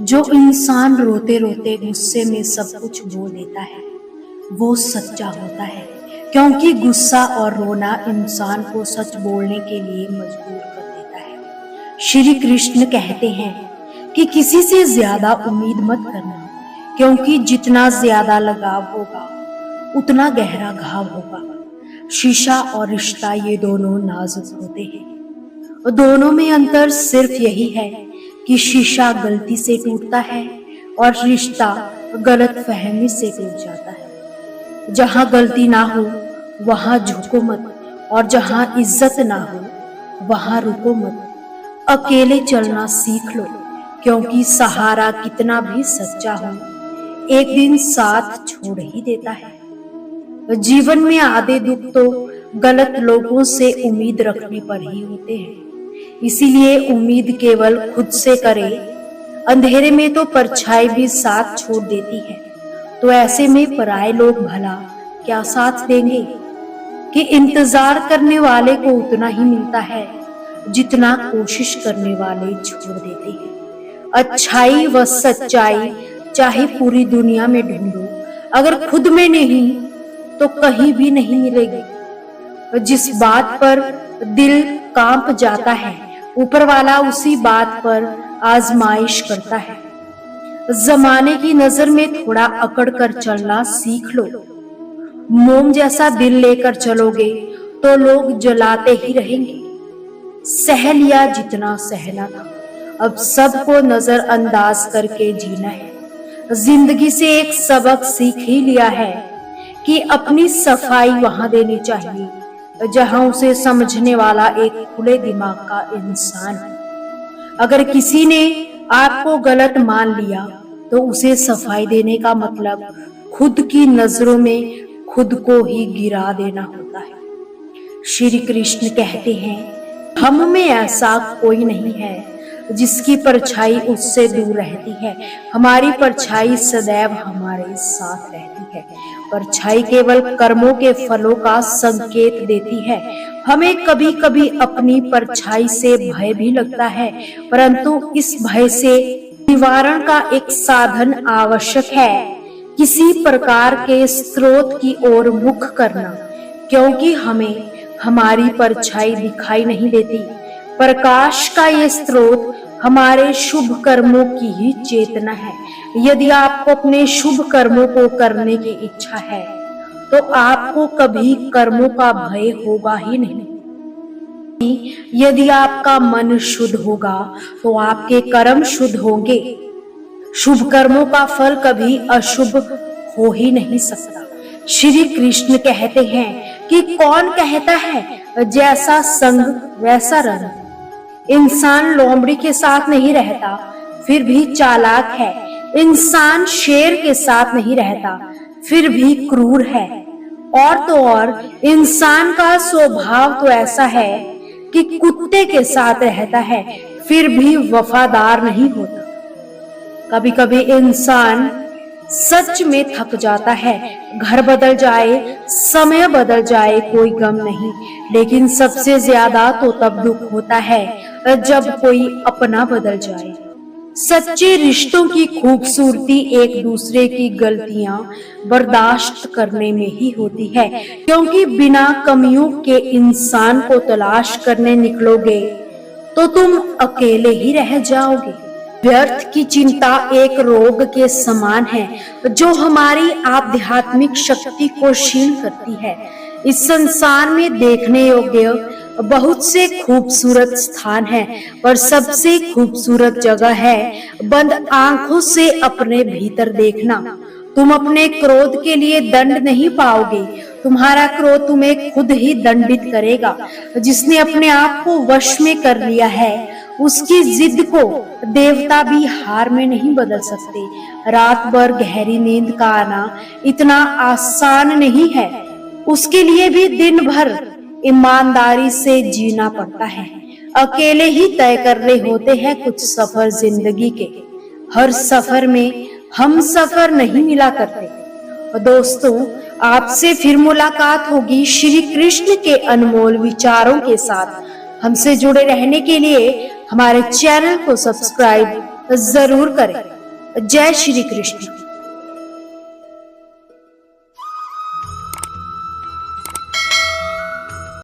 जो इंसान रोते रोते गुस्से में सब कुछ बोल देता है वो सच्चा होता है, क्योंकि गुस्सा और रोना इंसान को सच बोलने के लिए मजबूर कर देता है। श्री कृष्ण कहते हैं कि किसी से ज्यादा उम्मीद मत करना, क्योंकि जितना ज्यादा लगाव होगा उतना गहरा घाव होगा। शीशा और रिश्ता ये दोनों नाजुक होते हैं, और दोनों में अंतर सिर्फ यही है कि शीशा गलती से टूटता है और रिश्ता गलत फहमी से टूट जाता है। जहां गलती ना हो वहां झुको मत, और जहां इज्जत ना हो वहां रुको मत। अकेले चलना सीख लो, क्योंकि सहारा कितना भी सच्चा हो एक दिन साथ छोड़ ही देता है। जीवन में आधे दुख तो गलत लोगों से उम्मीद रखने पर ही होते हैं। इसीलिए उम्मीद केवल खुद से करें। अंधेरे में तो परछाई भी साथ छोड़ देती है, तो ऐसे में पराये लोग भला क्या साथ देंगे कि इंतजार करने वाले को उतना ही मिलता है जितना कोशिश करने वाले छोड़ देते हैं। अच्छाई व सच्चाई चाहे पूरी दुनिया में ढूंढो, अगर खुद में नहीं तो कहीं भी नहीं मिलेगी। जिस बात पर दिल कांप जाता है ऊपर वाला उसी बात पर आजमाइश करता है। जमाने की नजर में थोड़ा अकड़ कर चलना सीख लो। मोम जैसा दिल लेकर चलोगे तो लोग जलाते ही रहेंगे। सह लिया जितना सहना था, अब सबको नजरअंदाज करके जीना है। जिंदगी से एक सबक सीख ही लिया है कि अपनी सफाई वहां देनी चाहिए जहां उसे समझने वाला एक खुले दिमाग का इंसान है। अगर किसी ने आपको गलत मान लिया तो उसे सफाई देने का मतलब खुद की नजरों में खुद को ही गिरा देना होता है। श्री कृष्ण कहते हैं हम में ऐसा कोई नहीं है जिसकी परछाई उससे दूर रहती है। हमारी परछाई सदैव हमारे साथ रहती है। परछाई केवल कर्मों के फलों का संकेत देती है। हमें कभी कभी अपनी परछाई से भय भी लगता है, परंतु इस भय से निवारण का एक साधन आवश्यक है। किसी प्रकार के स्रोत की ओर मुख करना, क्योंकि हमें हमारी परछाई दिखाई नहीं देती। प्रकाश का ये स्रोत हमारे शुभ कर्मों की ही चेतना है। यदि आपको अपने शुभ कर्मों को करने की इच्छा है तो आपको कभी कर्मों का भय होगा ही नहीं। यदि आपका मन शुद्ध होगा तो आपके कर्म शुद्ध होंगे। शुभ कर्मों का फल कभी अशुभ हो ही नहीं सकता। श्री कृष्ण कहते हैं कि कौन कहता है जैसा संग वैसा रंग। इंसान लोमड़ी के साथ नहीं रहता फिर भी चालाक है। इंसान शेर के साथ नहीं रहता फिर भी क्रूर है। और तो और इंसान का स्वभाव तो ऐसा है कि कुत्ते के साथ रहता है फिर भी वफादार नहीं होता। कभी कभी इंसान सच में थक जाता है। घर बदल जाए, समय बदल जाए, कोई गम नहीं, लेकिन सबसे ज्यादा तो तब दुख होता है जब कोई अपना बदल जाए। सच्चे रिश्तों की खूबसूरती एक दूसरे की गलतियां बर्दाश्त करने में ही होती है, क्योंकि बिना कमियों के इंसान को तलाश करने निकलोगे तो तुम अकेले ही रह जाओगे। व्यर्थ की चिंता एक रोग के समान है जो हमारी आध्यात्मिक शक्ति को क्षीण करती है। इस संसार में देखने योग्य बहुत से खूबसूरत स्थान हैं, पर सबसे खूबसूरत जगह है बंद आंखों से अपने भीतर देखना। तुम अपने क्रोध के लिए दंड नहीं पाओगे, तुम्हारा क्रोध तुम्हें खुद ही दंडित करेगा। जिसने अपने आप को वश में कर लिया है उसकी जिद को देवता भी हार में नहीं बदल सकते। रात भर गहरी नींद का आना इतना आसान नहीं है, उसके लिए भी दिन भर ईमानदारी से जीना पड़ता है। अकेले ही तय करने होते हैं कुछ सफर जिंदगी के। हर सफर में हम सफर नहीं मिला करते। दोस्तों, आपसे फिर मुलाकात होगी श्री कृष्ण के अनमोल विचारों के साथ। हमसे जुड़े रहने के लिए हमारे चैनल को सब्सक्राइब जरूर करें। जय श्री कृष्ण।